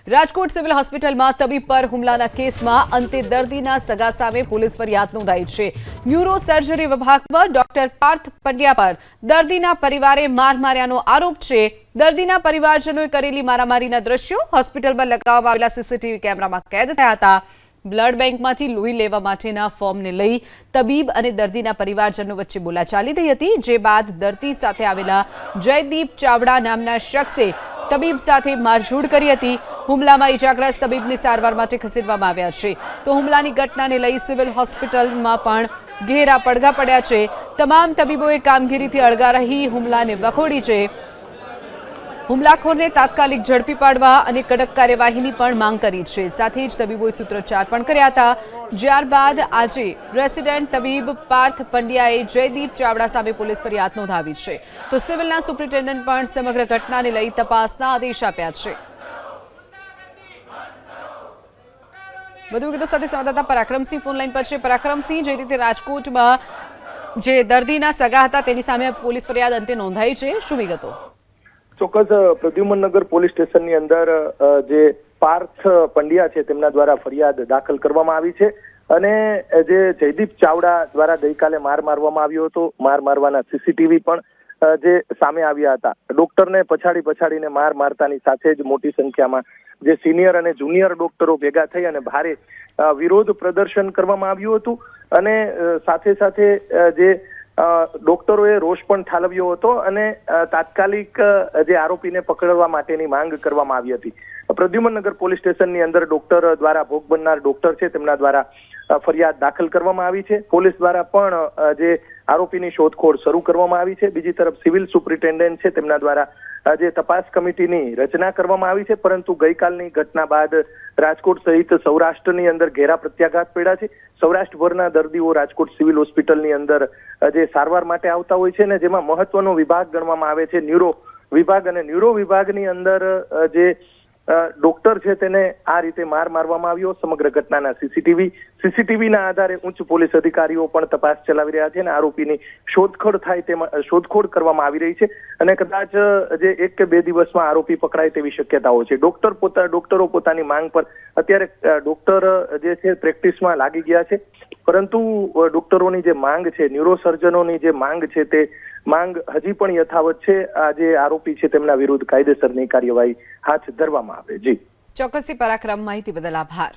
Rajkot civil હોસ્પિટલમાં તબીબ પર હુમલાના કેસમાં અંતે દર્દીના સગા સામે પોલીસ ફરિયાદ નોંધાઈ છે। ન્યુરો સર્જરી વિભાગમાં ડોક્ટર પાર્થ પંડ્યા પર દર્દીના પરિવારે માર માર્યાનો આરોપ છે। દર્દીના પરિવારજનોએ કરેલી મારામારીના દ્રશ્યો હોસ્પિટલમાં લગાવવામાં આવેલા સીસીટીવી કેમેરામાં કેદ થયા હતા। બ્લડ બેંકમાંથી લોહી લેવા માટેના ફોર્મને લઈ તબીબ અને દર્દીના પરિવારજનો વચ્ચે બોલાચાલી થઈ હતી, જે બાદ દર્દી સાથે આવેલા જયદીપ ચાવડા નામના શખ્સે તબીબ સાથે મારઝૂડ કરી હતી। હુમલામાં ઇજાગ્રસ્ત તબીબને સારવાર માટે ખસેડવામાં આવ્યા છે। તો હુમલાની ઘટનાને લઈ સિવિલ હોસ્પિટલમાં પણ ઘેરા પડઘા પડ્યા છે। તમામ તબીબોએ કામગીરીથી અળગા રહી હુમલાને વખોડી છે। હુમલાખોરને તાત્કાલિક ઝડપી પાડવા અને કડક કાર્યવાહીની પણ માંગ કરી છે। સાથે જ તબીબોએ સૂત્રોચ્ચાર પણ કર્યા હતા। જ્યારબાદ આજે રેસિડેન્ટ તબીબ પાર્થ પંડ્યાએ જયદીપ ચાવડા સામે પોલીસ ફરિયાદ નોંધાવી છે। તો સિવિલના સુપ્રિન્ટેન્ડન્ટ પણ સમગ્ર ઘટનાને લઈ તપાસના આદેશ આપ્યા છે। વધુ વિગતો સાથે સંવાદદાતા પરાક્રમસિંહ ફોનલાઈન પર છે। પરાક્રમસિંહ, જે રીતે રાજકોટમાં જે દર્દીના સગા હતા તેની સામે પોલીસ ફરિયાદ અંતે નોંધાઈ છે, શું વિગતો? ચોક્કસ પ્રદ્યુમનનગર પોલીસ સ્ટેશનની અંદર જે પાર્થ પંડ્યા છે તેમના દ્વારા ફરિયાદ દાખલ કરવામાં આવી છે અને જે જયદીપ ચાવડા દ્વારા ગઈકાલે માર મારવામાં આવ્યો હતો, માર મારવાના સીસીટીવી પણ જે સામે આવ્યા હતા। ડોક્ટરને પછાડીને માર મારતાની સાથે જ મોટી સંખ્યામાં જે સિનિયર અને જુનિયર ડોક્ટરો ભેગા થઈ અને ભારે વિરોધ પ્રદર્શન કરવામાં આવ્યું હતું અને સાથે જે ડોક્ટરોએ રોષ પણ ઠાલવ્યો હતો અને તાત્કાલિક જે આરોપીને પકડવા માટેની માંગ કરવામાં આવી હતી। પ્રદ્યુમનનગર પોલીસ સ્ટેશનની અંદર ડોક્ટર દ્વારા ભોગ બનનાર ડોક્ટર છે તેમના દ્વારા ફરિયાદ દાખલ કરવામાં આવી છે। પોલીસ દ્વારા પણ જે આરોપીની શોધખોળ શરૂ કરવામાં આવી છે। બીજી તરફ સિવિલ સુપ્રિન્ટેન્ડન્ટ છે તેમના દ્વારા જે તપાસ કમિટીની રચના કરવામાં આવી છે, પરંતુ ગઈકાલની ઘટના બાદ રાજકોટ સહિત સૌરાષ્ટ્રની અંદર ઘેરા પ્રત્યાઘાત પડ્યા છે। સૌરાષ્ટ્રભરના દર્દીઓ રાજકોટ સિવિલ હોસ્પિટલની અંદર જે સારવાર માટે આવતા હોય છે ને જેમાં મહત્વનો વિભાગ ગણવામાં આવે છે ન્યુરો વિભાગ, અને ન્યુરો વિભાગની અંદર જે ડોક્ટર છે તેને આ રીતે માર મારવામાં આવ્યો। સમગ્ર ઘટનાના સીસીટીવીના આધારે ઉચ્ચ પોલીસ અધિકારીઓ પણ તપાસ ચલાવી રહ્યા છે અને આરોપીની શોધખોળ થાય તેમાં શોધખોળ કરવામાં આવી રહી છે અને કદાચ જે 1 કે 2 દિવસમાં આરોપી પકડાય તેવી શક્યતાઓ છે। ડોક્ટરો પોતાની માંગ પર અત્યારે ડોક્ટર જે છે પ્રેક્ટિસમાં લાગી ગયા છે, પરંતુ ડોક્ટરોની જે માંગ છે, ન્યુરોસર્જનોની જે માંગ છે તે માંગ હજી પણ યથાવત છે। આ જે આરોપી છે તેમના વિરુદ્ધ કાયદેસરની કાર્યવાહી હાથ ધરવામાં આવે। જી ચોક્કસથી પરાક્રમ, માહિતી બદલ આભાર।